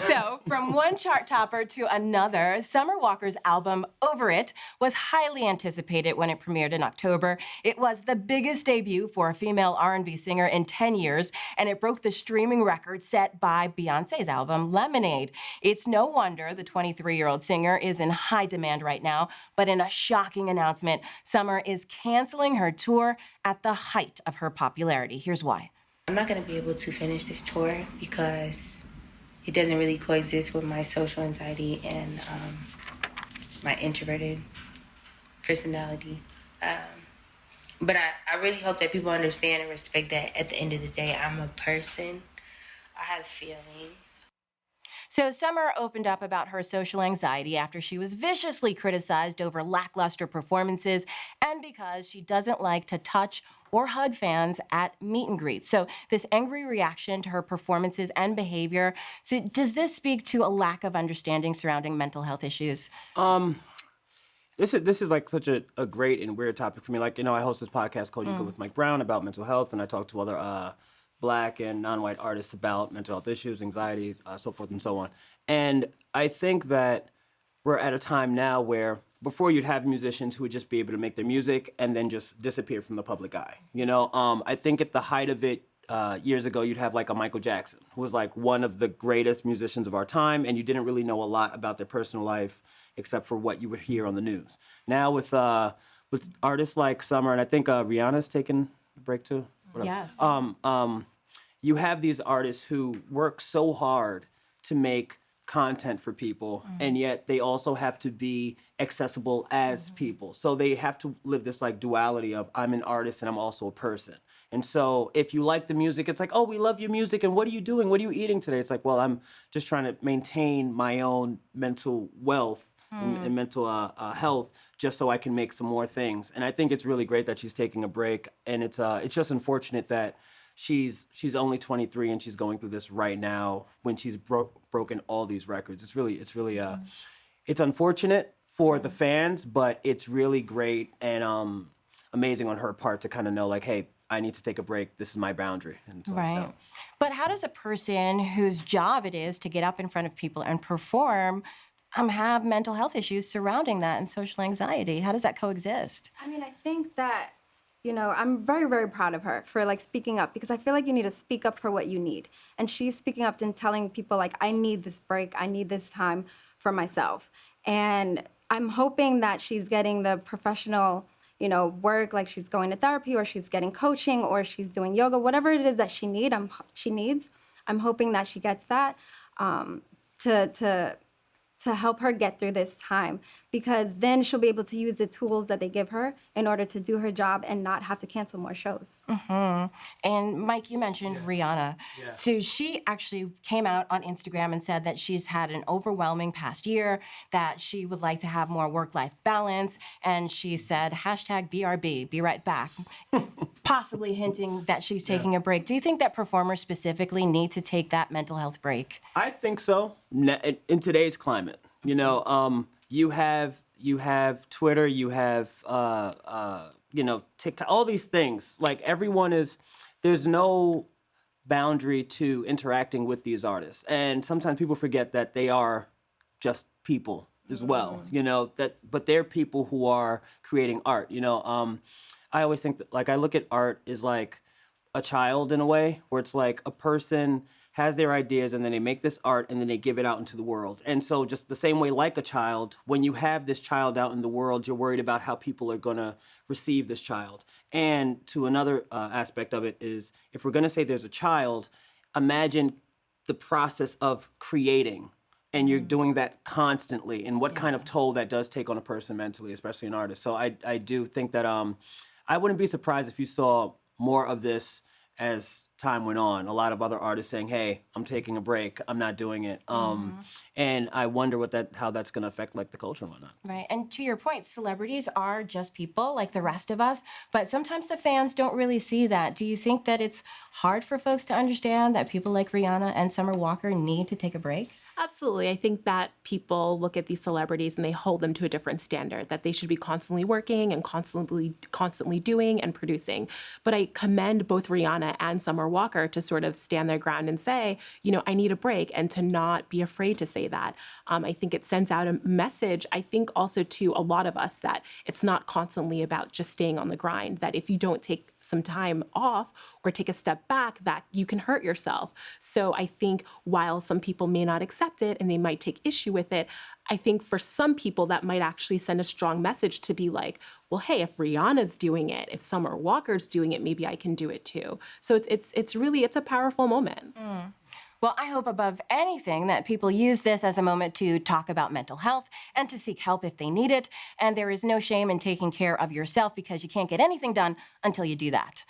So, from one chart topper to another, Summer Walker's album Over It was highly anticipated when it premiered in October. It was the biggest debut for a female R&B singer in 10 years, and it broke the streaming record set by Beyoncé's album Lemonade. It's no wonder the 23-year-old singer is in high demand right now, but in a shocking announcement, Summer is canceling her tour at the height of her popularity. Here's why. I'm not going to be able to finish this tour because it doesn't really coexist with my social anxiety and my introverted personality. But I really hope that people understand and respect that at the end of the day, I'm a person. I have feelings. So Summer opened up about her social anxiety after she was viciously criticized over lackluster performances and because she doesn't like to touch or hug fans at meet and greets. So this angry reaction to her performances and behavior, so does this speak to a lack of understanding surrounding mental health issues? This is like such a great and weird topic for me. Like, I host this podcast called You Good with Mike Brown about mental health, and I talk to other Black and non-white artists about mental health issues, anxiety, so forth and so on. And I think that we're at a time now where before you'd have musicians who would just be able to make their music and then just disappear from the public eye. I think at the height of it, years ago, you'd have like a Michael Jackson, who was like one of the greatest musicians of our time, and you didn't really know a lot about their personal life except for what you would hear on the news. Now with artists like Summer, and I think Rihanna's taken a break too. Yes. You have these artists who work so hard to make content for people, and yet they also have to be accessible as people. So they have to live this like duality of I'm an artist and I'm also a person. And so if you like the music, it's like, oh, we love your music, and what are you doing? What are you eating today? It's like, well, I'm just trying to maintain my own mental wealth and mental health just so I can make some more things. And I think it's really great that she's taking a break, and it's just unfortunate that she's only 23 and she's going through this right now when she's broken all these records. It's really it's unfortunate for the fans, but it's really great and amazing on her part to kind of know like, hey, I need to take a break. This is my boundary. And so, Right. But how does a person whose job it is to get up in front of people and perform have mental health issues surrounding that and social anxiety? How does that coexist? I mean, I think that, I'm very, very proud of her for like speaking up, because I feel like you need to speak up for what you need. And she's speaking up and telling people like, I need this break. I need this time for myself. And I'm hoping that she's getting the professional, work, like she's going to therapy or she's getting coaching or she's doing yoga, whatever it is that she needs. I'm hoping that she gets that to help her get through this time, because then she'll be able to use the tools that they give her in order to do her job and not have to cancel more shows. And Mike, you mentioned Rihanna. Yeah. So she actually came out on Instagram and said that she's had an overwhelming past year, that she would like to have more work-life balance. And she said, #BRB, be right back, possibly hinting that she's taking a break. Do you think that performers specifically need to take that mental health break? I think so. In today's climate, you have Twitter, you have TikTok, all these things. Like there's no boundary to interacting with these artists, and sometimes people forget that they are just people as well. But they're people who are creating art. I always think that I look at art as like a child in a way, where it's like a person has their ideas and then they make this art and then they give it out into the world. And so just the same way, like a child, when you have this child out in the world, you're worried about how people are going to receive this child. And to another aspect of it is, if we're going to say there's a child, imagine the process of creating. And you're doing that constantly, and what kind of toll that does take on a person mentally, especially an artist. So I do think that I wouldn't be surprised if you saw more of this as time went on. A lot of other artists saying, hey, I'm taking a break, I'm not doing it. And I wonder how that's going to affect the culture and whatnot. Right. And to your point, celebrities are just people like the rest of us, but sometimes the fans don't really see that. Do you think that it's hard for folks to understand that people like Rihanna and Summer Walker need to take a break? Absolutely. I think that people look at these celebrities and they hold them to a different standard, that they should be constantly working and constantly doing and producing. But I commend both Rihanna and Summer walker to sort of stand their ground and say, I need a break, and to not be afraid to say that. I think it sends out a message, I think also to a lot of us, that it's not constantly about just staying on the grind, that if you don't take some time off or take a step back, that you can hurt yourself. So I think while some people may not accept it and they might take issue with it, I think for some people that might actually send a strong message to be like, well, hey, if Rihanna's doing it, if Summer Walker's doing it, maybe I can do it too. So it's really a powerful moment. Well, I hope above anything that people use this as a moment to talk about mental health and to seek help if they need it. And there is no shame in taking care of yourself, because you can't get anything done until you do that.